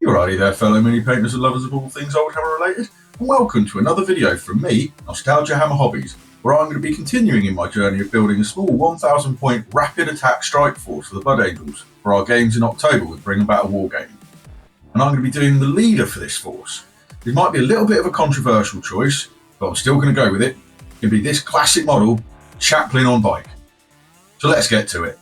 Alrighty there, fellow mini painters and lovers of all things Oldhammer related, and welcome to another video from me, Nostalgia Hammer Hobbies, where I'm going to be continuing in my journey of building a small 1000 point rapid attack strike force for the Blood Angels for our games in October with Bring About a Wargame. And I'm going to be doing the leader for this force. It might be a little bit of a controversial choice, but I'm still going to go with it. It's going to be this classic model, Chaplain on bike. So let's get to it.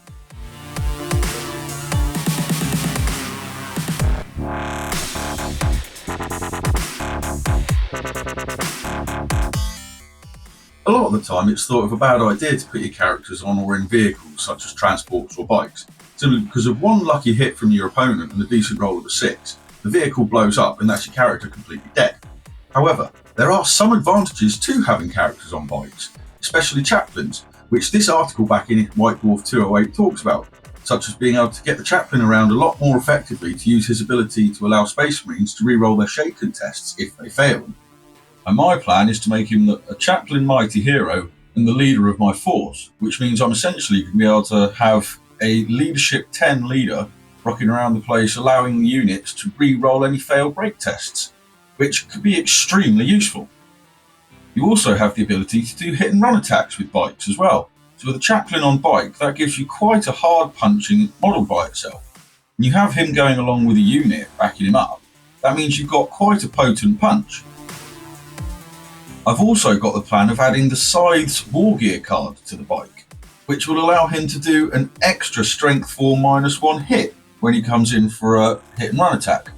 A lot of the time it's thought of a bad idea to put your characters on or in vehicles such as transports or bikes, simply because of one lucky hit from your opponent and a decent roll of a 6, the vehicle blows up and that's your character completely dead. However, there are some advantages to having characters on bikes, especially chaplains, which this article back in White Dwarf 208 talks about, such as being able to get the chaplain around a lot more effectively to use his ability to allow Space Marines to re-roll their shaken tests if they fail them. And my plan is to make him a chaplain mighty hero and the leader of my force, which means I'm essentially going to be able to have a leadership 10 leader rocking around the place, allowing the units to re-roll any failed break tests, which could be extremely useful. You also have the ability to do hit and run attacks with bikes as well. So with a chaplain on bike, that gives you quite a hard punching model by itself. And you have him going along with a unit backing him up. That means you've got quite a potent punch. I've also got the plan of adding the Scythe's War Gear card to the bike, which will allow him to do an extra Strength 4 -1 hit when he comes in for a hit and run attack,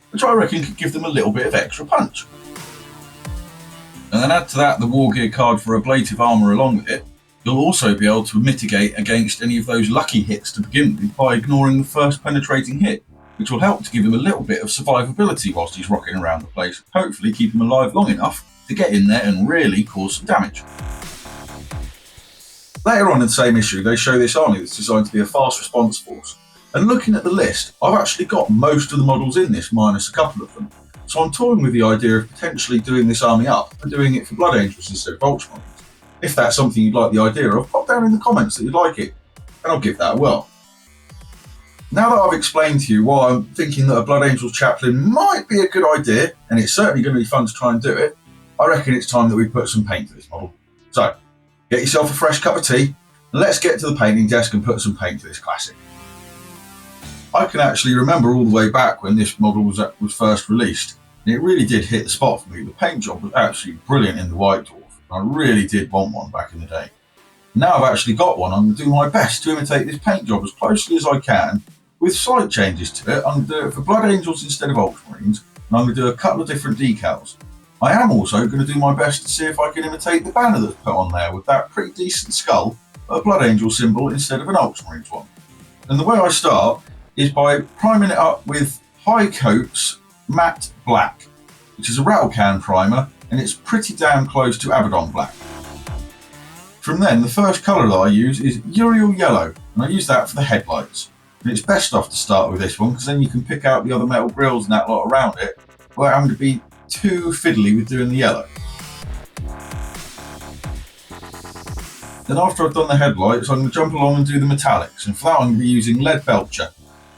which I reckon could give them a little bit of extra punch. And then add to that the War Gear card for ablative armour along with it. You'll also be able to mitigate against any of those lucky hits to begin with by ignoring the first penetrating hit, which will help to give him a little bit of survivability whilst he's rocking around the place, hopefully keep him alive long enough to get in there and really cause some damage. Later on in the same issue, they show this army that's designed to be a fast response force. And looking at the list, I've actually got most of the models in this, minus a couple of them. So I'm toying with the idea of potentially doing this army up and doing it for Blood Angels instead of Ultramarines. If that's something you'd like the idea of, pop down in the comments that you'd like it, and I'll give that a whirl. Now that I've explained to you why I'm thinking that a Blood Angels Chaplain might be a good idea, and it's certainly going to be fun to try and do it, I reckon it's time that we put some paint to this model. So, get yourself a fresh cup of tea, and let's get to the painting desk and put some paint to this classic. I can actually remember all the way back when this model was first released, and it really did hit the spot for me. The paint job was absolutely brilliant in the White Dwarf. I really did want one back in the day. Now I've actually got one, I'm going to do my best to imitate this paint job as closely as I can, with slight changes to it. I'm going to do it for Blood Angels instead of Ultramarines, and I'm going to do a couple of different decals. I am also going to do my best to see if I can imitate the banner that's put on there with that pretty decent skull, a Blood Angel symbol instead of an Ultramarines one. And the way I start is by priming it up with High Coat's Matte Black, which is a rattle can primer, and it's pretty damn close to Abaddon Black. From then, the first colour that I use is Uriel Yellow, and I use that for the headlights. And it's best off to start with this one, because then you can pick out the other metal grills and that lot around it, without having to be too fiddly with doing the yellow. Then after I've done the headlights, I'm going to jump along and do the metallics, and for that I'm going to be using Lead Belcher.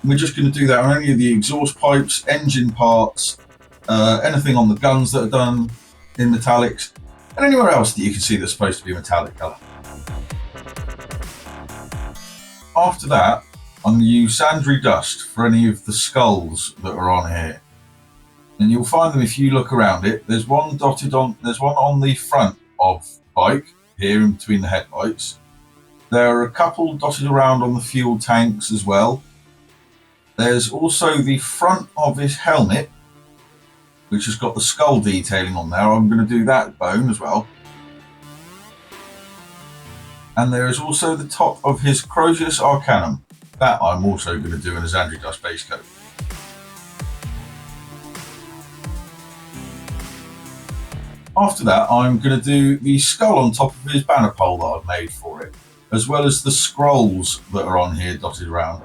And we're just going to do that on any of the exhaust pipes, engine parts, anything on the guns that are done in metallics, and anywhere else that you can see that's supposed to be a metallic colour. After that, I'm going to use Sandry Dust for any of the skulls that are on here. And you'll find them if you look around it. There's one on the front of the bike, here in between the headlights. There are a couple dotted around on the fuel tanks as well. There's also the front of his helmet, which has got the skull detailing on there. I'm going to do that bone as well. And there is also the top of his Crozius Arcanum. That I'm also going to do in a Sandry Dust base coat. After that, I'm going to do the skull on top of his banner pole that I've made for it, as well as the scrolls that are on here dotted around.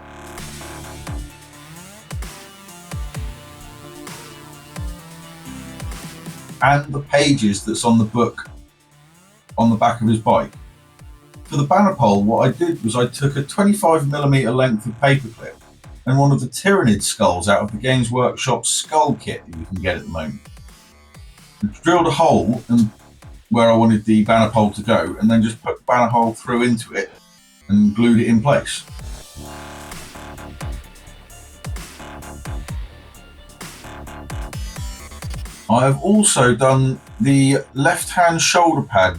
And the pages that's on the book on the back of his bike. For the banner pole, what I did was I took a 25mm length of paperclip and one of the Tyrannid skulls out of the Games Workshop skull kit that you can get at the moment. I drilled a hole where I wanted the banner pole to go, and then just put the banner hole through into it and glued it in place. I have also done the left-hand shoulder pad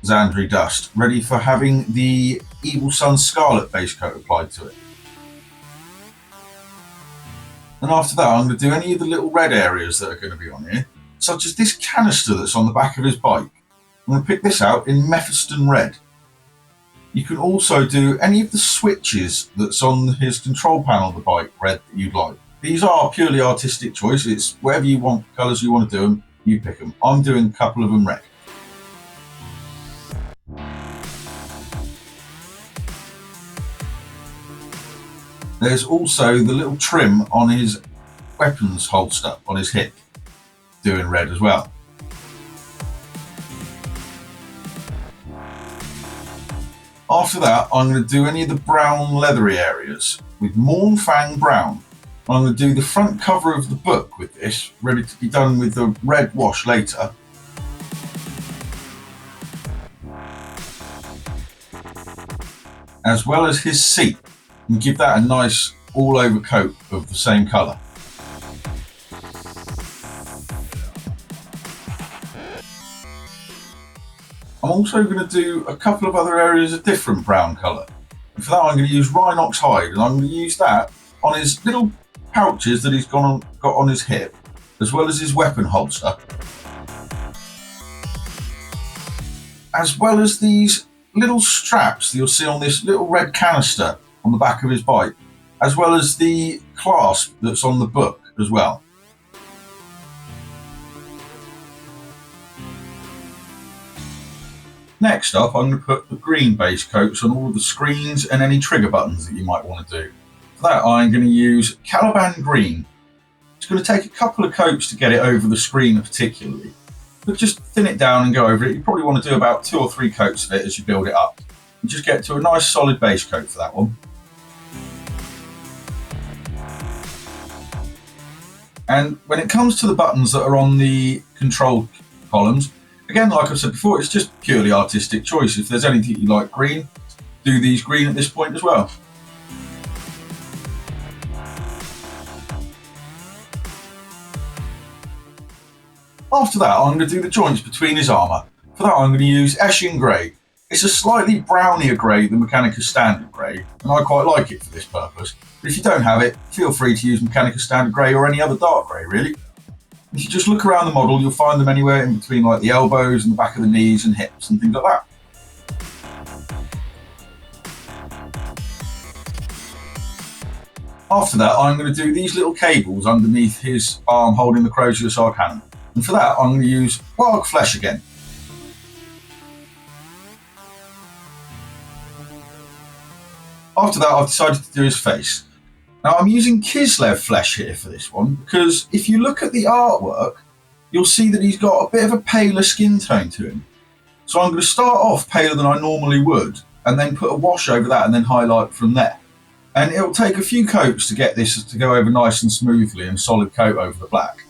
Xandri dust, ready for having the Evil Sun Scarlet base coat applied to it. And after that, I'm going to do any of the little red areas that are going to be on here, such as this canister that's on the back of his bike. I'm going to pick this out in Mephiston Red. You can also do any of the switches that's on his control panel of the bike red that you'd like. These are purely artistic choice. It's whatever you want, colours you want to do them, you pick them. I'm doing a couple of them red. There's also the little trim on his weapons holster on his hip, doing red as well. After that, I'm going to do any of the brown leathery areas with Mornfang Brown. I'm going to do the front cover of the book with this, ready to be done with the red wash later. As well as his seat, and give that a nice all-over coat of the same colour. I'm also going to do a couple of other areas of different brown colour. And for that I'm going to use Rhinox hide, and I'm going to use that on his little pouches that he's got on his hip, as well as his weapon holster. As well as these little straps that you'll see on this little red canister on the back of his bike, as well as the clasp that's on the book as well. Next up, I'm going to put the green base coats on all of the screens and any trigger buttons that you might want to do. For that, I'm going to use Caliban Green. It's going to take a couple of coats to get it over the screen particularly, but just thin it down and go over it. You probably want to do about 2 or 3 coats of it as you build it up. And just get to a nice solid base coat for that one. And when it comes to the buttons that are on the control columns, again, like I said before, it's just purely artistic choice. If there's anything you like green, do these green at this point as well. After that, I'm going to do the joints between his armour. For that, I'm going to use Eshin Grey. It's a slightly brownier grey than Mechanicus Standard Grey, and I quite like it for this purpose. But if you don't have it, feel free to use Mechanicus Standard Grey or any other dark grey, really. If you just look around the model, you'll find them anywhere in between like the elbows and the back of the knees and hips and things like that. After that, I'm going to do these little cables underneath his arm holding the Crozier Sar cannon. And for that, I'm going to use Wild Flesh again. After that, I've decided to do his face. Now, I'm using Kislev flesh here for this one, because if you look at the artwork, you'll see that he's got a bit of a paler skin tone to him. So I'm going to start off paler than I normally would, and then put a wash over that and then highlight from there. And it'll take a few coats to get this to go over nice and smoothly and solid coat over the black.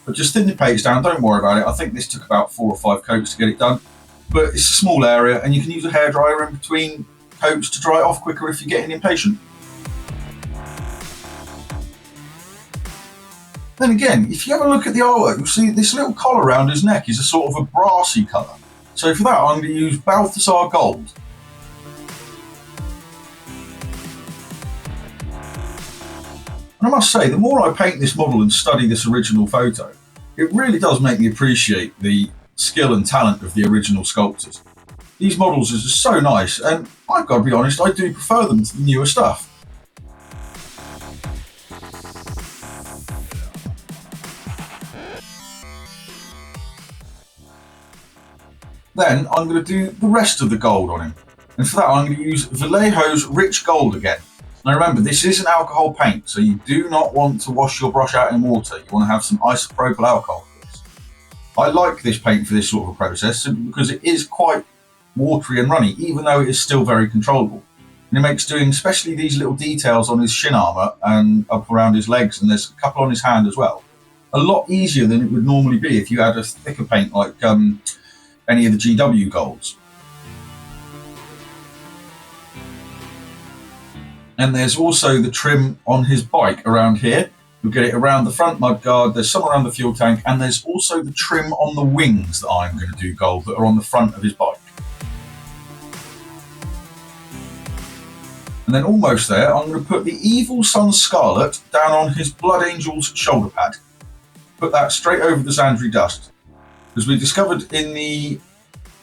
But just thin the paints down, don't worry about it. I think this took about 4 or 5 coats to get it done. But it's a small area, and you can use a hairdryer in between coats to dry it off quicker if you're getting impatient. Then again, if you have a look at the artwork, you'll see this little collar around his neck is a sort of a brassy colour. So for that, I'm going to use Balthasar Gold. And I must say, the more I paint this model and study this original photo, it really does make me appreciate the skill and talent of the original sculptors. These models are just so nice, and I've got to be honest, I do prefer them to the newer stuff. Then I'm going to do the rest of the gold on him. And for that, I'm going to use Vallejo's Rich Gold again. Now remember, this is an alcohol paint, so you do not want to wash your brush out in water. You want to have some isopropyl alcohol for this. I like this paint for this sort of a process simply because it is quite watery and runny, even though it is still very controllable. And it makes doing especially these little details on his shin armour and up around his legs, and there's a couple on his hand as well, a lot easier than it would normally be if you had a thicker paint like any of the GW golds. And there's also the trim on his bike around here. You'll get it around the front mudguard, there's some around the fuel tank, and there's also the trim on the wings that I'm going to do gold that are on the front of his bike. And then almost there, I'm going to put the Evil Sun Scarlet down on his Blood Angel's shoulder pad. Put that straight over the Zandri Dust. Because we discovered in the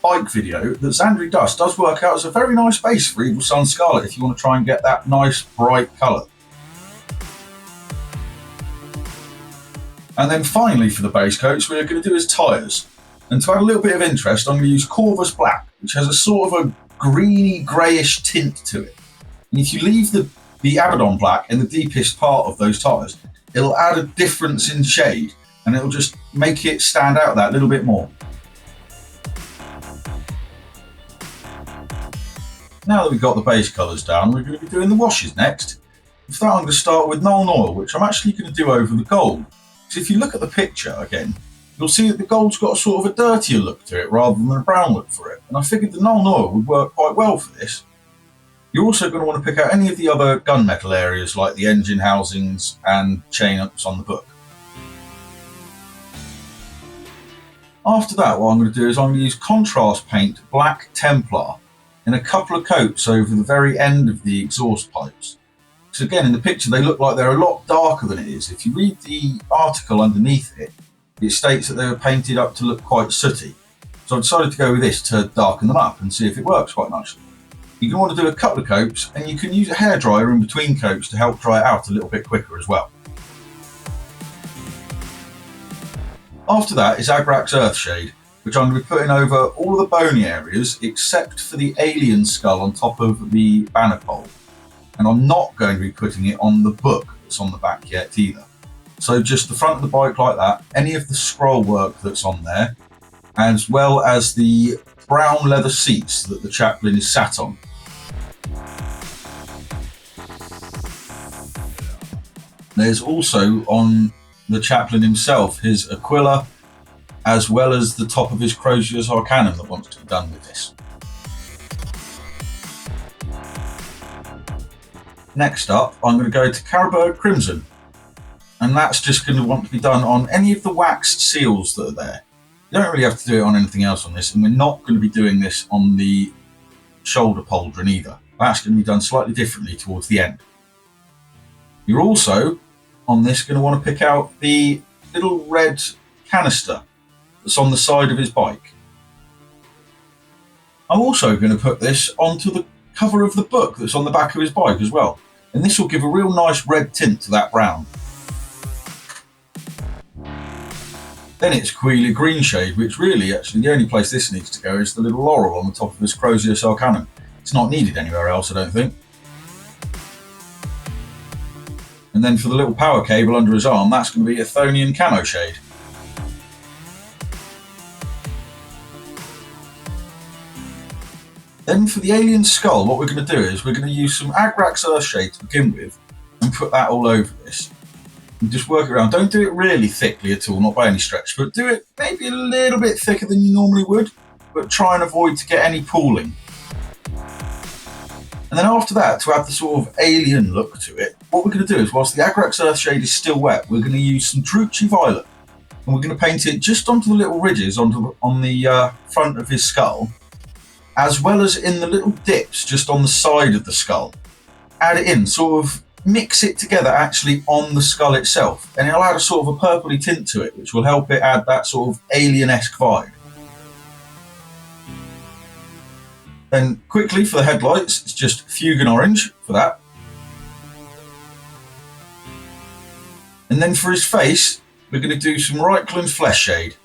bike video that Zandri Dust does work out as a very nice base for Evil Sun Scarlet if you want to try and get that nice bright colour. And then finally for the base coats, we're going to do his tyres. And to add a little bit of interest, I'm going to use Corvus Black, which has a sort of a greeny greyish tint to it. And if you leave the Abaddon Black in the deepest part of those tyres, it'll add a difference in shade and it'll just make it stand out that little bit more. Now that we've got the base colours down, we're going to be doing the washes next. For that, I'm going to start with Nuln Oil, which I'm actually going to do over the gold. Because if you look at the picture again, you'll see that the gold's got a sort of a dirtier look to it rather than a brown look for it. And I figured the Nuln Oil would work quite well for this. You're also going to want to pick out any of the other gunmetal areas like the engine housings and chain ups on the book. After that, what I'm going to do is I'm going to use contrast paint Black Templar in a couple of coats over the very end of the exhaust pipes. So again, in the picture they look like they're a lot darker than it is. If you read the article underneath it, it states that they were painted up to look quite sooty. So I decided to go with this to darken them up and see if it works quite nicely. You're going to want to do a couple of coats, and you can use a hairdryer in between coats to help dry it out a little bit quicker as well. After that is Agrak's Earthshade, which I'm going to be putting over all of the bony areas except for the alien skull on top of the banner pole. And I'm not going to be putting it on the book that's on the back yet either. So just the front of the bike like that, any of the scroll work that's on there, as well as the brown leather seats that the Chaplain is sat on. There's also on the Chaplain himself his Aquila, as well as the top of his Crozier's Arcanum that wants to be done with this. Next up, I'm going to go to Carroburg Crimson, and that's just going to want to be done on any of the waxed seals that are there. You don't really have to do it on anything else on this, and we're not going to be doing this on the shoulder pauldron either. That's going to be done slightly differently towards the end. You're also, on this, going to want to pick out the little red canister that's on the side of his bike. I'm also going to put this onto the cover of the book that's on the back of his bike as well, and this will give a real nice red tint to that brown. Then it's Queelia Green Shade, which really, actually, the only place this needs to go is the little laurel on the top of his Crozier's Arcanum. It's not needed anywhere else, I don't think. And then for the little power cable under his arm, that's going to be a Athonian Camo Shade. Then for the alien skull, what we're going to do is we're going to use some Agrak's Earthshade to begin with and put that all over this. And just work it around. Don't do it really thickly at all, not by any stretch, but do it maybe a little bit thicker than you normally would, but try and avoid to get any pooling. And then after that, to add the sort of alien look to it, what we're going to do is, whilst the Agrak's Earthshade is still wet, we're going to use some Druchii Violet, and we're going to paint it just onto the little ridges on the front of his skull, as well as in the little dips just on the side of the skull. Add it in, sort of mix it together actually on the skull itself, and it'll add a sort of a purpley tint to it, which will help it add that sort of alien-esque vibe. Then quickly for the headlights, it's just Fugan Orange for that. And then for his face, we're going to do some Reikland Flesh Shade.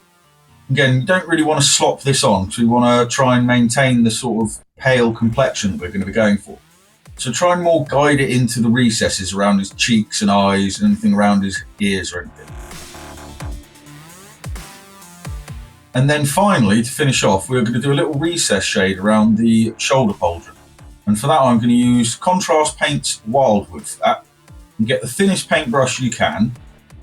Again, you don't really want to slop this on, because we want to try and maintain the sort of pale complexion that we're going to be going for. So try and more guide it into the recesses around his cheeks and eyes and anything around his ears or anything. And then finally, to finish off, we're going to do a little recess shade around the shoulder pauldron. And for that, I'm going to use Contrast Paints Wildwood for that. And get the thinnest paintbrush you can.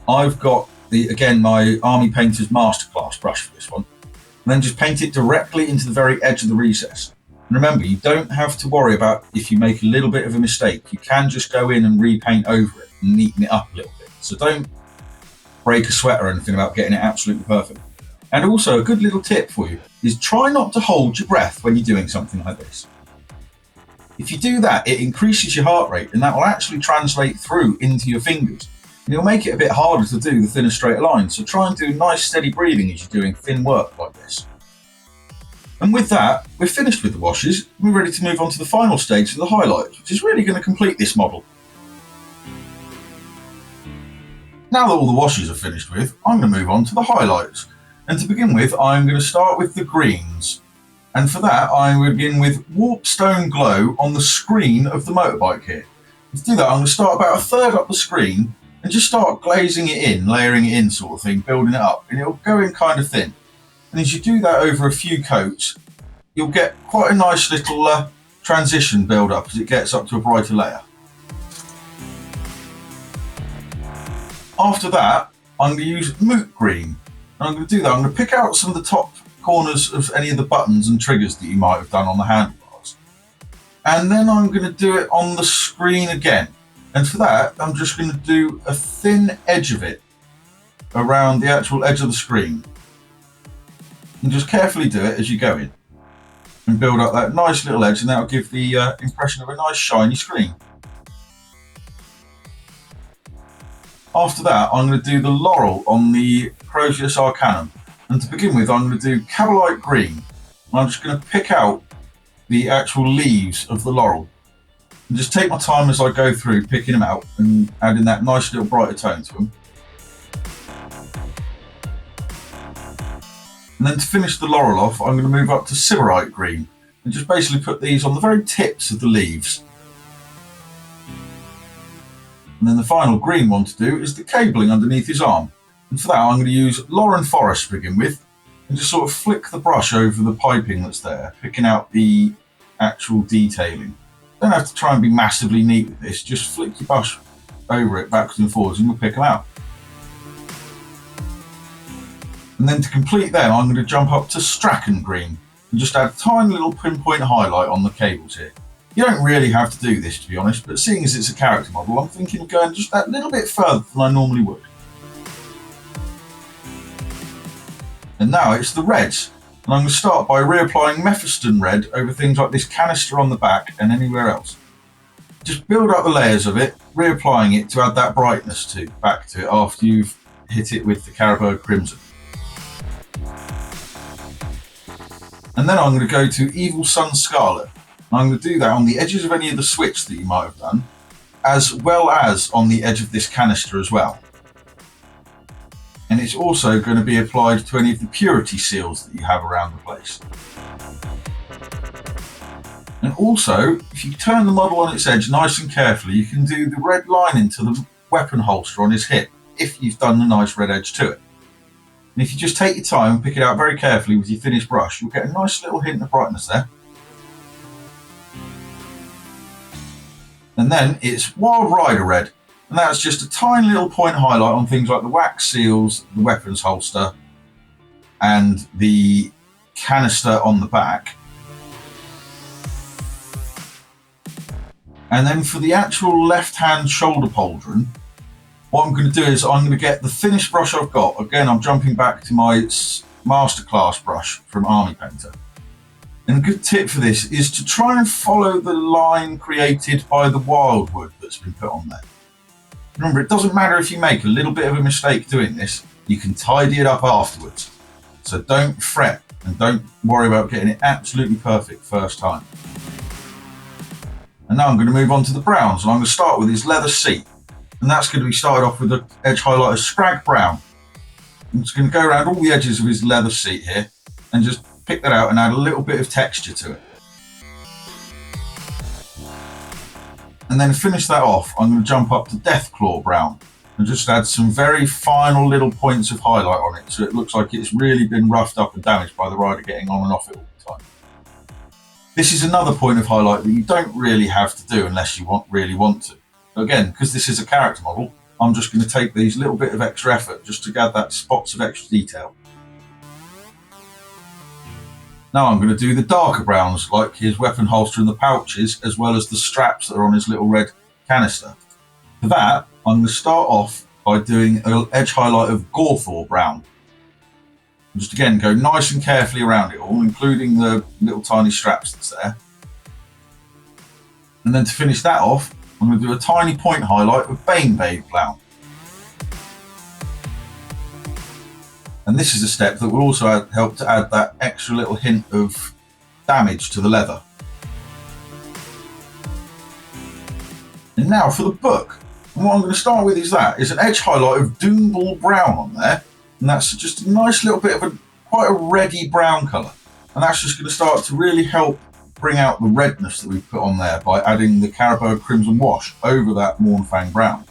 I've got my Army Painter's Masterclass brush for this one. And then just paint it directly into the very edge of the recess. And remember, you don't have to worry about if you make a little bit of a mistake. You can just go in and repaint over it and neaten it up a little bit. So don't break a sweat or anything about getting it absolutely perfect. And also, a good little tip for you is try not to hold your breath when you're doing something like this. If you do that, it increases your heart rate, and that will actually translate through into your fingers. And it'll make it a bit harder to do the thinner straight lines. So try and do nice steady breathing as you're doing thin work like this. And with that, we're finished with the washes. We're ready to move on to the final stage of the highlights, which is really going to complete this model. Now that all the washes are finished with, I'm going to move on to the highlights. And to begin with, I'm going to start with the greens. And for that, I'm going to begin with Warpstone Glow on the screen of the motorbike here. To do that, I'm going to start about a third up the screen and just start glazing it in, layering it in sort of thing, building it up. And it'll go in kind of thin. And as you do that over a few coats, you'll get quite a nice little transition build up as it gets up to a brighter layer. After that, I'm going to use Moot Green. And I'm going to do that. I'm going to pick out some of the top corners of any of the buttons and triggers that you might have done on the handlebars. And then I'm going to do it on the screen again. And for that, I'm just going to do a thin edge of it around the actual edge of the screen. And just carefully do it as you go in. And build up that nice little edge, and that'll give the impression of a nice shiny screen. After that, I'm going to do the laurel on the Crozius Arcanum. And to begin with, I'm going to do Cabalite Green. And I'm just going to pick out the actual leaves of the laurel. And just take my time as I go through picking them out and adding that nice little brighter tone to them. And then to finish the laurel off, I'm going to move up to Sybarite Green and just basically put these on the very tips of the leaves. And then the final green one to do is the cabling underneath his arm. And for that, I'm going to use Lauren Forest to begin with and just sort of flick the brush over the piping that's there, picking out the actual detailing. Don't have to try and be massively neat with this, just flick your brush over it backwards and forwards and you'll pick them out. And then to complete them, I'm going to jump up to Strachan Green and just add a tiny little pinpoint highlight on the cables here. You don't really have to do this, to be honest, but seeing as it's a character model, I'm thinking of going just that little bit further than I normally would. And now it's the reds. And I'm going to start by reapplying Mephiston Red over things like this canister on the back and anywhere else. Just build up the layers of it, reapplying it to add that brightness back to it after you've hit it with the Carroburg Crimson. And then I'm going to go to Evil Sun Scarlet. And I'm going to do that on the edges of any of the switch that you might have done, as well as on the edge of this canister as well. And it's also going to be applied to any of the purity seals that you have around the place. And also, if you turn the model on its edge nice and carefully, you can do the red line into the weapon holster on his hip, if you've done the nice red edge to it. And if you just take your time and pick it out very carefully with your finished brush, you'll get a nice little hint of brightness there. And then it's Wild Rider Red. And that's just a tiny little point highlight on things like the wax seals, the weapons holster, and the canister on the back. And then for the actual left-hand shoulder pauldron, what I'm going to do is I'm going to get the finished brush I've got. Again, I'm jumping back to my Masterclass brush from Army Painter. And a good tip for this is to try and follow the line created by the wildwood that's been put on there. Remember, it doesn't matter if you make a little bit of a mistake doing this, you can tidy it up afterwards. So don't fret and don't worry about getting it absolutely perfect first time. And now I'm going to move on to the browns, and I'm going to start with his leather seat. And that's going to be started off with the edge highlight of Scrag Brown. I'm just going to go around all the edges of his leather seat here and just pick that out and add a little bit of texture to it. And then finish that off, I'm going to jump up to Deathclaw Brown and just add some very final little points of highlight on it so it looks like it's really been roughed up and damaged by the rider getting on and off it all the time. This is another point of highlight that you don't really have to do unless you really want to. Again, because this is a character model, I'm just going to take these little bit of extra effort just to add that spots of extra detail. Now I'm going to do the darker browns, like his weapon holster and the pouches, as well as the straps that are on his little red canister. For that, I'm going to start off by doing an edge highlight of Gawthor brown. Just again, go nice and carefully around it all, including the little tiny straps that's there. And then to finish that off, I'm going to do a tiny point highlight of Baneblade brown. And this is a step that will also help to add that extra little hint of damage to the leather. And now for the book. And what I'm going to start with is an edge highlight of Doombull brown on there. And that's just a nice little bit of quite a reddy brown colour. And that's just going to start to really help bring out the redness that we've put on there by adding the Carabao Crimson Wash over that Mournfang brown.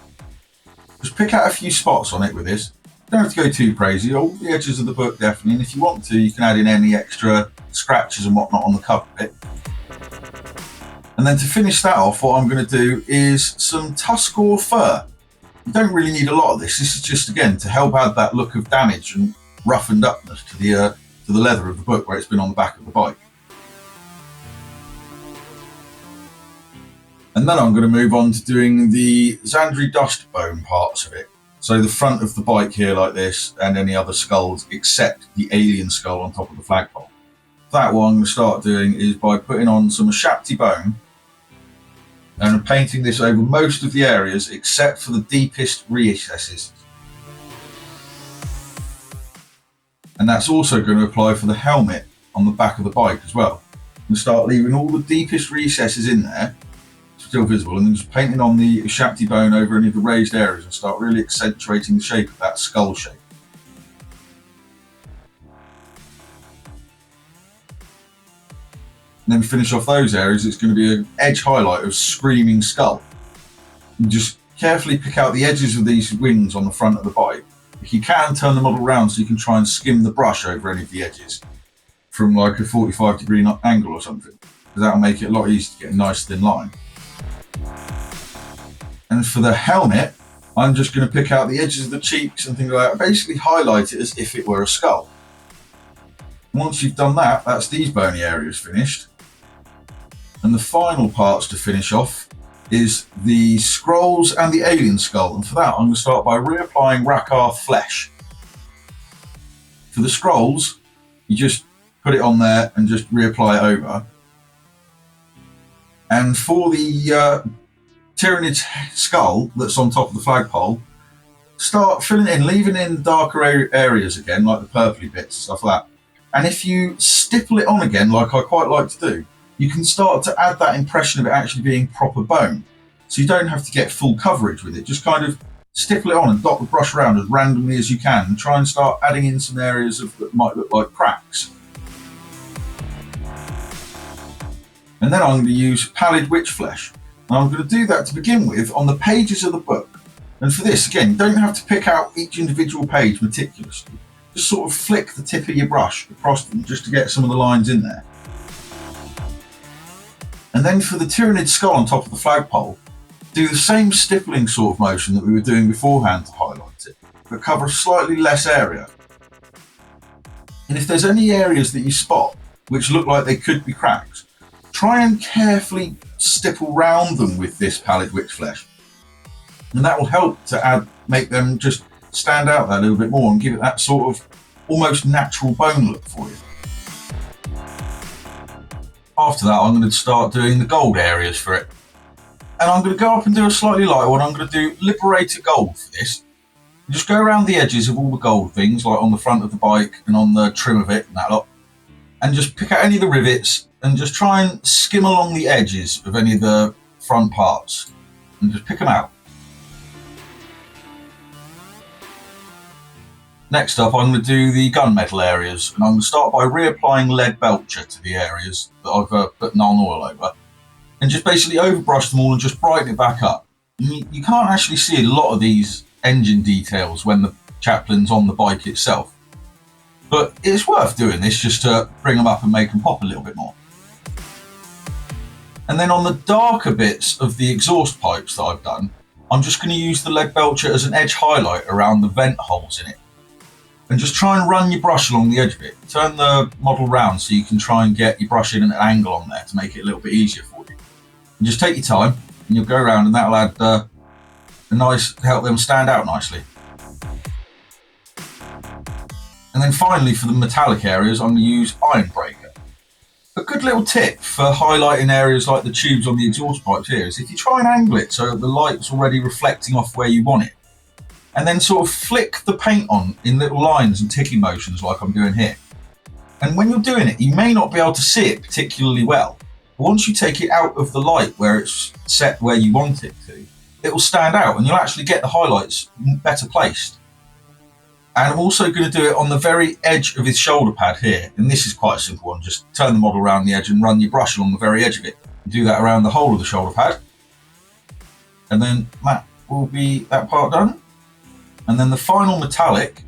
Just pick out a few spots on it with this. Don't have to go too crazy, all the edges of the book definitely, and if you want to, you can add in any extra scratches and whatnot on the cover bit. And then to finish that off, what I'm going to do is some Tuskor fur. You don't really need a lot of this. This is just, again, to help add that look of damage and roughened upness to the leather of the book where it's been on the back of the bike. And then I'm going to move on to doing the Zandri Dustbone parts of it. So the front of the bike here like this, and any other skulls except the alien skull on top of the flagpole. That one I'm going to start doing is by putting on some Ashapti bone and painting this over most of the areas except for the deepest recesses. And that's also going to apply for the helmet on the back of the bike as well. I'm going to start leaving all the deepest recesses in there, still visible, and then just painting on the Ashapti bone over any of the raised areas and start really accentuating the shape of that skull shape. And then finish off those areas, it's going to be an edge highlight of Screaming Skull. And just carefully pick out the edges of these wings on the front of the bike. If you can, turn the model around so you can try and skim the brush over any of the edges from like a 45-degree angle or something, because that'll make it a lot easier to get a nice thin line. And for the helmet, I'm just going to pick out the edges of the cheeks and things like that, basically highlight it as if it were a skull. Once you've done that, that's these bony areas finished. And the final parts to finish off is the scrolls and the alien skull. And for that, I'm going to start by reapplying Rakarth flesh. For the scrolls, you just put it on there and just reapply it over. And for the Tyrannid's skull that's on top of the flagpole, start filling in, leaving in darker areas again, like the purpley bits and stuff like that. And if you stipple it on again, like I quite like to do, you can start to add that impression of it actually being proper bone. So you don't have to get full coverage with it. Just kind of stipple it on and dot the brush around as randomly as you can and try and start adding in some areas that might look like cracks. And then I'm going to use Pallid Witch Flesh. And I'm going to do that to begin with on the pages of the book. And for this, again, you don't have to pick out each individual page meticulously. Just sort of flick the tip of your brush across them just to get some of the lines in there. And then for the Tyrannid skull on top of the flagpole, do the same stippling sort of motion that we were doing beforehand to highlight it, but cover slightly less area. And if there's any areas that you spot which look like they could be cracks, try and carefully stipple round them with this Pallid Witch Flesh. And that will help to make them just stand out that little bit more and give it that sort of almost natural bone look for you. After that, I'm going to start doing the gold areas for it. And I'm going to go up and do a slightly lighter one. I'm going to do Liberator Gold for this. Just go around the edges of all the gold things, like on the front of the bike and on the trim of it and that lot. And just pick out any of the rivets and just try and skim along the edges of any of the front parts. And just pick them out. Next up, I'm going to do the gunmetal areas, and I'm going to start by reapplying lead belcher to the areas that I've put non-oil over, and just basically overbrush them all and just brighten it back up. You can't actually see a lot of these engine details when the Chaplain's on the bike itself, but it's worth doing this just to bring them up and make them pop a little bit more. And then on the darker bits of the exhaust pipes that I've done, I'm just going to use the lead belcher as an edge highlight around the vent holes in it. And just try and run your brush along the edge of it. Turn the model round so you can try and get your brush in at an angle on there to make it a little bit easier for you. And just take your time and you'll go around, and that'll add help them stand out nicely. And then finally, for the metallic areas, I'm going to use iron breaker. A good little tip for highlighting areas like the tubes on the exhaust pipes here is if you try and angle it so the light's already reflecting off where you want it, and then sort of flick the paint on in little lines and ticking motions like I'm doing here. And when you're doing it, you may not be able to see it particularly well. But once you take it out of the light where it's set where you want it to, it will stand out and you'll actually get the highlights better placed. And I'm also going to do it on the very edge of his shoulder pad here. And this is quite a simple one. Just turn the model around the edge and run your brush along the very edge of it. And do that around the whole of the shoulder pad. And then that will be that part done. And then the final metallic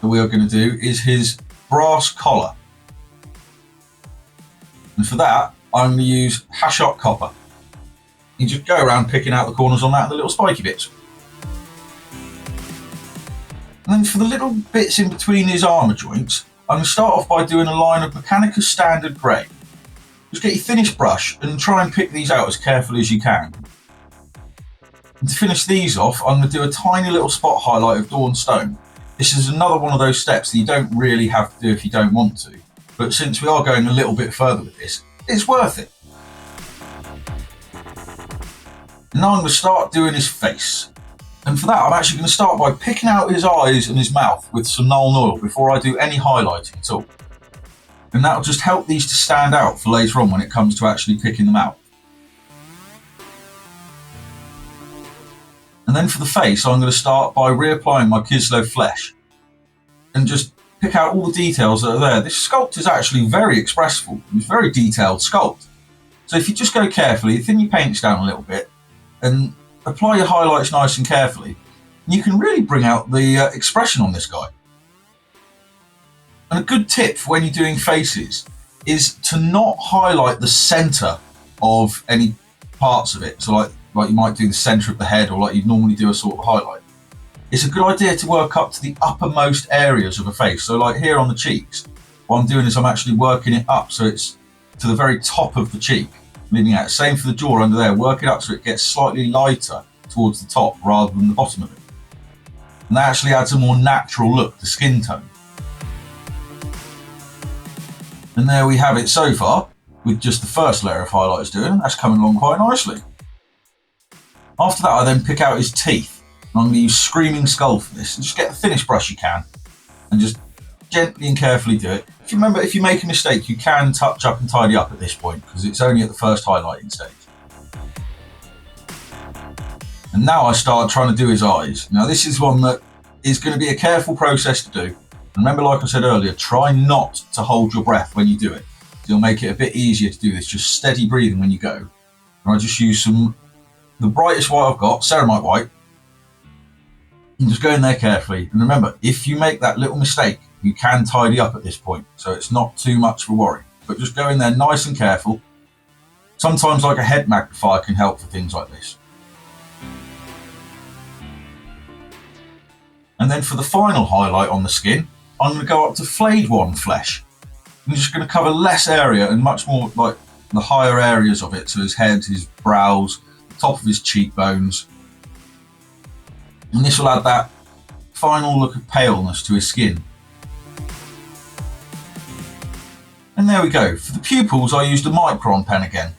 that we are going to do is his brass collar. And for that, I'm going to use Hashot copper. You just go around picking out the corners on that and the little spiky bits. And then for the little bits in between his armour joints, I'm going to start off by doing a line of Mechanica Standard Grey. Just get your finished brush and try and pick these out as carefully as you can. And to finish these off, I'm going to do a tiny little spot highlight of Dawn Stone. This is another one of those steps that you don't really have to do if you don't want to. But since we are going a little bit further with this, it's worth it. And now I'm going to start doing his face. And for that, I'm actually going to start by picking out his eyes and his mouth with some Nuln Oil before I do any highlighting at all. And that'll just help these to stand out for later on when it comes to actually picking them out. And then for the face, I'm going to start by reapplying my Kislev flesh and just pick out all the details that are there. This sculpt is actually very expressive. It's a very detailed sculpt. So if you just go carefully, thin your paints down a little bit and apply your highlights nice and carefully, you can really bring out the expression on this guy. And a good tip for when you're doing faces is to not highlight the centre of any parts of it. So like you might do the centre of the head, or like you'd normally do a sort of highlight. It's a good idea to work up to the uppermost areas of a face. So like here on the cheeks, what I'm doing is I'm actually working it up so it's to the very top of the cheek, leaning out. Same for the jaw under there, work it up so it gets slightly lighter towards the top rather than the bottom of it. And that actually adds a more natural look to skin tone. And there we have it so far, with just the first layer of highlights doing. That's coming along quite nicely. After that, I then pick out his teeth. And I'm going to use Screaming Skull for this. And just get the thinnest brush you can and just gently and carefully do it. If you remember, if you make a mistake, you can touch up and tidy up at this point because it's only at the first highlighting stage. And now I start trying to do his eyes. Now this is one that is going to be a careful process to do. Remember, like I said earlier, try not to hold your breath when you do it. It'll make it a bit easier to do this. Just steady breathing when you go. And I just use the brightest white I've got, ceramite white, and just go in there carefully. And remember, if you make that little mistake, you can tidy up at this point, so it's not too much of a worry. But just go in there nice and careful. Sometimes like a head magnifier can help for things like this. And then for the final highlight on the skin, I'm going to go up to Flayed One flesh. I'm just going to cover less area and much more like the higher areas of it. So his head, his brows, the top of his cheekbones. And this will add that final look of paleness to his skin. And there we go. For the pupils, I used a Micron pen again.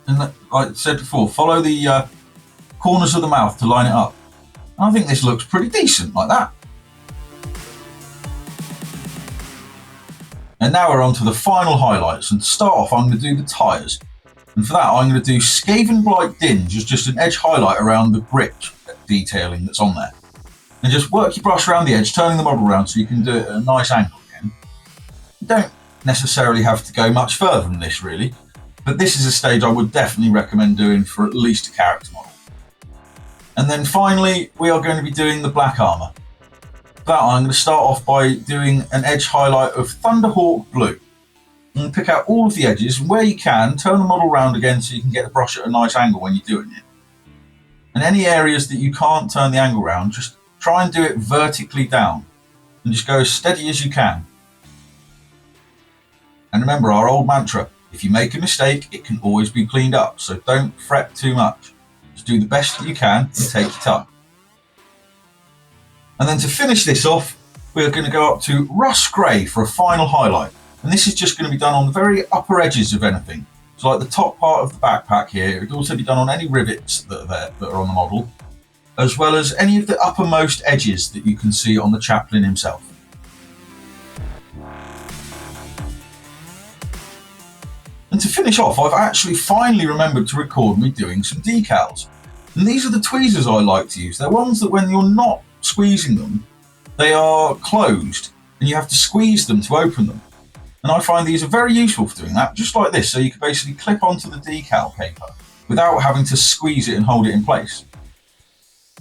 And like I said before, follow the corners of the mouth to line it up. And I think this looks pretty decent like that. And now we're on to the final highlights. And to start off, I'm going to do the tyres. And for that, I'm going to do Skaven Blight Dinge as just an edge highlight around the grip detailing that's on there. And just work your brush around the edge, turning the model around so you can do it at a nice angle again. You don't necessarily have to go much further than this, really. But this is a stage I would definitely recommend doing for at least a character model. And then finally, we are going to be doing the black armour. For that, I'm going to start off by doing an edge highlight of Thunderhawk Blue. and pick out all of the edges, and where you can, turn the model around again so you can get the brush at a nice angle when you're doing it. And any areas that you can't turn the angle around, just try and do it vertically down and just go as steady as you can. And remember our old mantra, if you make a mistake, it can always be cleaned up, so don't fret too much. Just do the best that you can and take your time. And then to finish this off, we're going to go up to rust grey for a final highlight. And this is just going to be done on the very upper edges of anything. So like the top part of the backpack here, it can also be done on any rivets that are on the model, as well as any of the uppermost edges that you can see on the Chaplain himself. And to finish off, I've actually finally remembered to record me doing some decals. And these are the tweezers I like to use. They're ones that when you're not squeezing them, they are closed and you have to squeeze them to open them. And I find these are very useful for doing that, just like this, so you can basically clip onto the decal paper without having to squeeze it and hold it in place.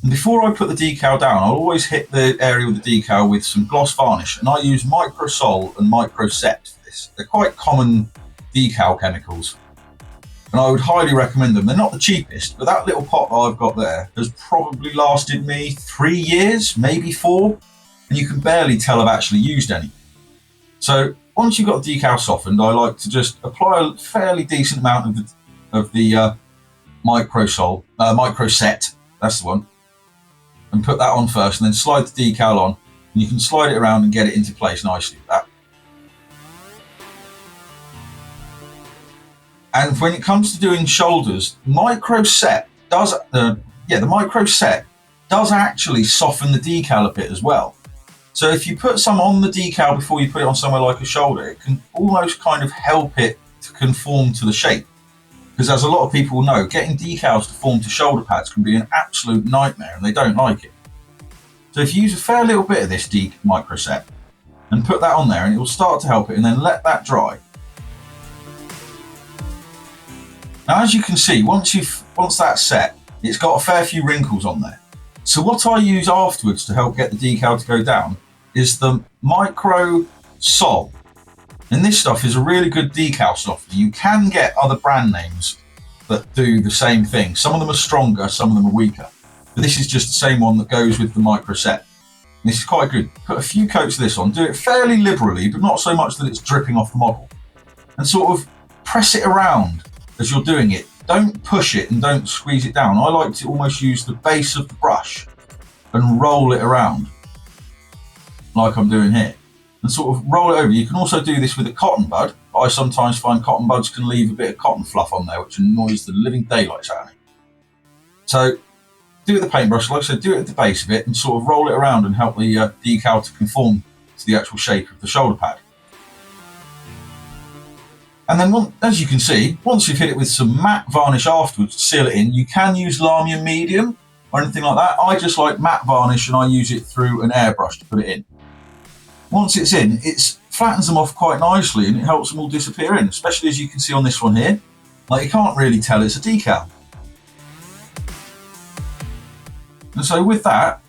And before I put the decal down, I'll always hit the area with the decal with some gloss varnish, and I use Micro Sol and Micro Set for this. They're quite common decal chemicals, and I would highly recommend them. They're not the cheapest, but that little pot that I've got there has probably lasted me 3 years, maybe 4, and you can barely tell I've actually used any. So once you've got the decal softened, I like to just apply a fairly decent amount of the Micro Set, that's the one, and put that on first, and then slide the decal on, and you can slide it around and get it into place nicely with that. And when it comes to doing shoulders, the Micro Set does actually soften the decal a bit as well. So if you put some on the decal before you put it on somewhere like a shoulder, it can almost kind of help it to conform to the shape. Because as a lot of people know, getting decals to form to shoulder pads can be an absolute nightmare and they don't like it. So if you use a fair little bit of this Micro Set and put that on there, and it will start to help it, and then let that dry. Now as you can see, once that's set, it's got a fair few wrinkles on there. So what I use afterwards to help get the decal to go down is the Micro Sol. And this stuff is a really good decal softener. You can get other brand names that do the same thing. Some of them are stronger, some of them are weaker. But this is just the same one that goes with the Micro Set. And this is quite good. Put a few coats of this on, do it fairly liberally, but not so much that it's dripping off the model. And sort of press it around as you're doing it. Don't push it and don't squeeze it down. I like to almost use the base of the brush and roll it around like I'm doing here, and sort of roll it over. You can also do this with a cotton bud, but I sometimes find cotton buds can leave a bit of cotton fluff on there, which annoys the living daylights out of me. So do it with the paintbrush, like I said, do it at the base of it and sort of roll it around and help the decal to conform to the actual shape of the shoulder pad. And then, as you can see, once you've hit it with some matte varnish afterwards to seal it in, you can use Lamian medium or anything like that. I just like matte varnish and I use it through an airbrush to put it in. Once it's in, it flattens them off quite nicely and it helps them all disappear in, especially as you can see on this one here. Like, you can't really tell it's a decal. And so with that,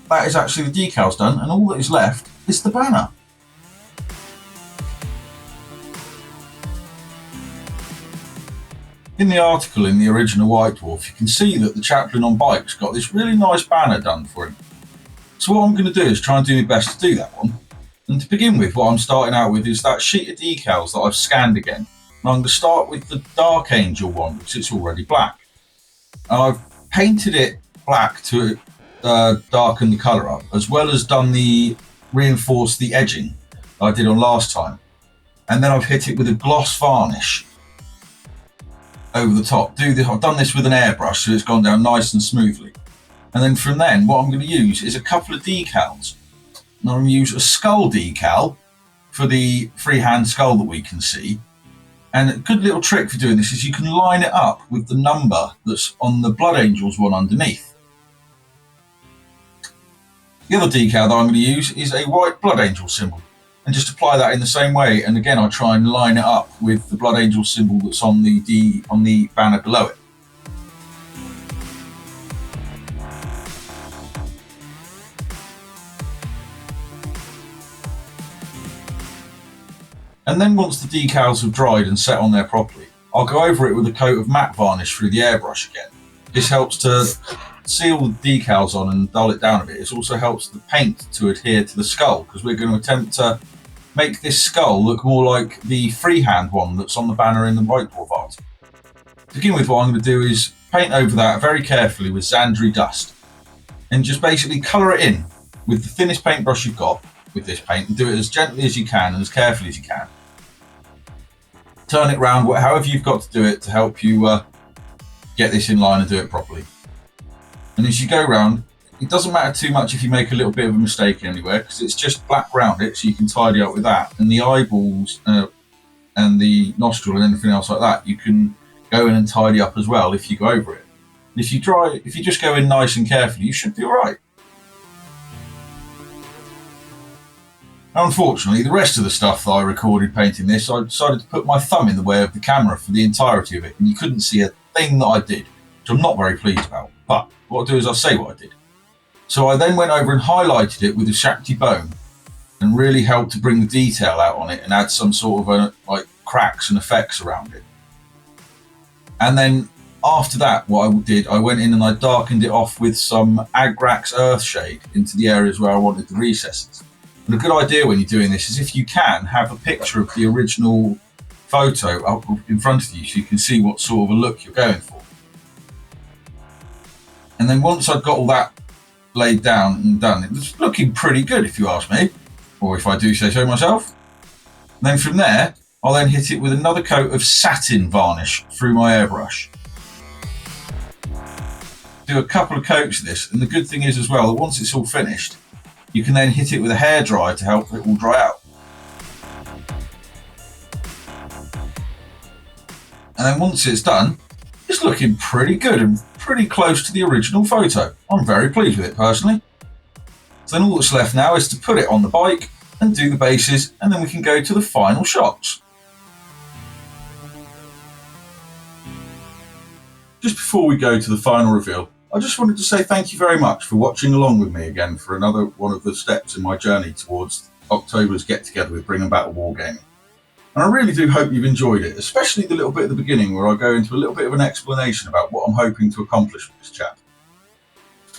that is actually the decals done, and all that is left is the banner. In the article in the original White Dwarf, you can see that the Chaplain on bike's got this really nice banner done for him. So what I'm going to do is try and do my best to do that one. And to begin with, what I'm starting out with is that sheet of decals that I've scanned again. And I'm going to start with the Dark Angel one, because it's already black. And I've painted it black to darken the colour up, as well as reinforced the edging that I did on last time. And then I've hit it with a gloss varnish over the top. I've done this with an airbrush, so it's gone down nice and smoothly. And then from then, what I'm going to use is a couple of decals. And I'm going to use a skull decal for the freehand skull that we can see. And a good little trick for doing this is you can line it up with the number that's on the Blood Angels one underneath. The other decal that I'm going to use is a white Blood Angel symbol. And just apply that in the same way. And again, I try and line it up with the Blood Angel symbol that's on the banner below it. And then once the decals have dried and set on there properly, I'll go over it with a coat of matte varnish through the airbrush again. This helps to seal the decals on and dull it down a bit. It also helps the paint to adhere to the skull, because we're going to attempt to make this skull look more like the freehand one that's on the banner in the White Dwarf art. To begin with, what I'm going to do is paint over that very carefully with Zandri dust, and just basically colour it in with the thinnest paintbrush you've got with this paint, and do it as gently as you can and as carefully as you can. Turn it round, however you've got to do it to help you get this in line and do it properly. And as you go round, it doesn't matter too much if you make a little bit of a mistake anywhere, because it's just black round it, so you can tidy up with that. And the eyeballs and the nostril and anything else like that, you can go in and tidy up as well if you go over it. And if you just go in nice and carefully, you should be all right. Unfortunately, the rest of the stuff that I recorded painting this, I decided to put my thumb in the way of the camera for the entirety of it, and you couldn't see a thing that I did, which I'm not very pleased about. But what I'll do is I'll say what I did. So I then went over and highlighted it with a Shakti bone and really helped to bring the detail out on it and add some sort of like cracks and effects around it. And then after that, what I did, I went in and I darkened it off with some Agrax Earthshade into the areas where I wanted the recesses. And a good idea when you're doing this is, if you can, have a picture of the original photo up in front of you so you can see what sort of a look you're going for. And then once I'd got all that laid down and done, it was looking pretty good if you ask me, or if I do say so myself. And then from there, I'll then hit it with another coat of satin varnish through my airbrush. Do a couple of coats of this, and the good thing is as well that once it's all finished, you can then hit it with a hairdryer to help it all dry out. And then once it's done, it's looking pretty good and pretty close to the original photo. I'm very pleased with it personally. So then all that's left now is to put it on the bike and do the bases, and then we can go to the final shots. Just before we go to the final reveal, I just wanted to say thank you very much for watching along with me again for another one of the steps in my journey towards October's get-together with Bring and Battle Wargaming. And I really do hope you've enjoyed it, especially the little bit at the beginning where I go into a little bit of an explanation about what I'm hoping to accomplish with this chap.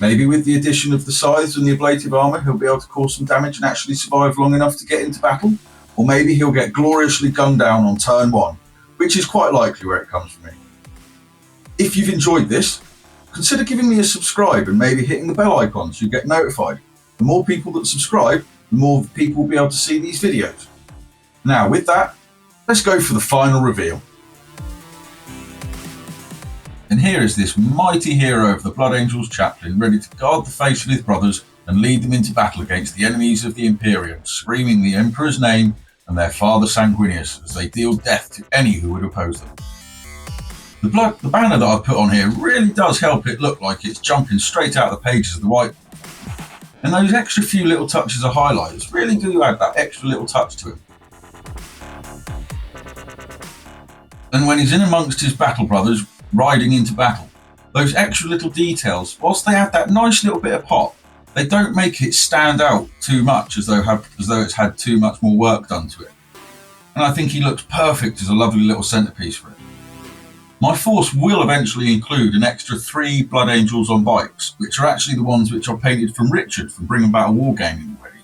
Maybe with the addition of the scythes and the ablative armour, he'll be able to cause some damage and actually survive long enough to get into battle. Or maybe he'll get gloriously gunned down on turn 1, which is quite likely where it comes from me. If you've enjoyed this, consider giving me a subscribe and maybe hitting the bell icon so you get notified. The more people that subscribe, the more people will be able to see these videos. Now with that, let's go for the final reveal. And here is this mighty hero of the Blood Angels Chaplain, ready to guard the face of his brothers and lead them into battle against the enemies of the Imperium, screaming the Emperor's name and their father Sanguinius as they deal death to any who would oppose them. The banner that I've put on here really does help it look like it's jumping straight out of the pages of the White Dwarf. And those extra few little touches of highlights really do add that extra little touch to him. And when he's in amongst his battle brothers, riding into battle, those extra little details, whilst they add that nice little bit of pop, they don't make it stand out too much as though it's had too much more work done to it. And I think he looks perfect as a lovely little centrepiece for it. My force will eventually include an extra 3 Blood Angels on bikes, which are actually the ones which I painted from Richard from Bring and Battle Wargaming already.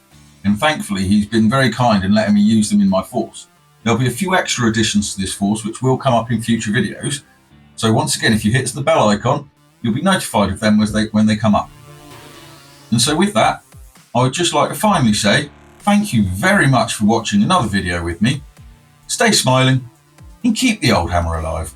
And thankfully he's been very kind in letting me use them in my force. There'll be a few extra additions to this force which will come up in future videos. So once again, if you hit the bell icon, you'll be notified of them when they come up. And so with that, I would just like to finally say thank you very much for watching another video with me. Stay smiling and keep the Oldhammer alive.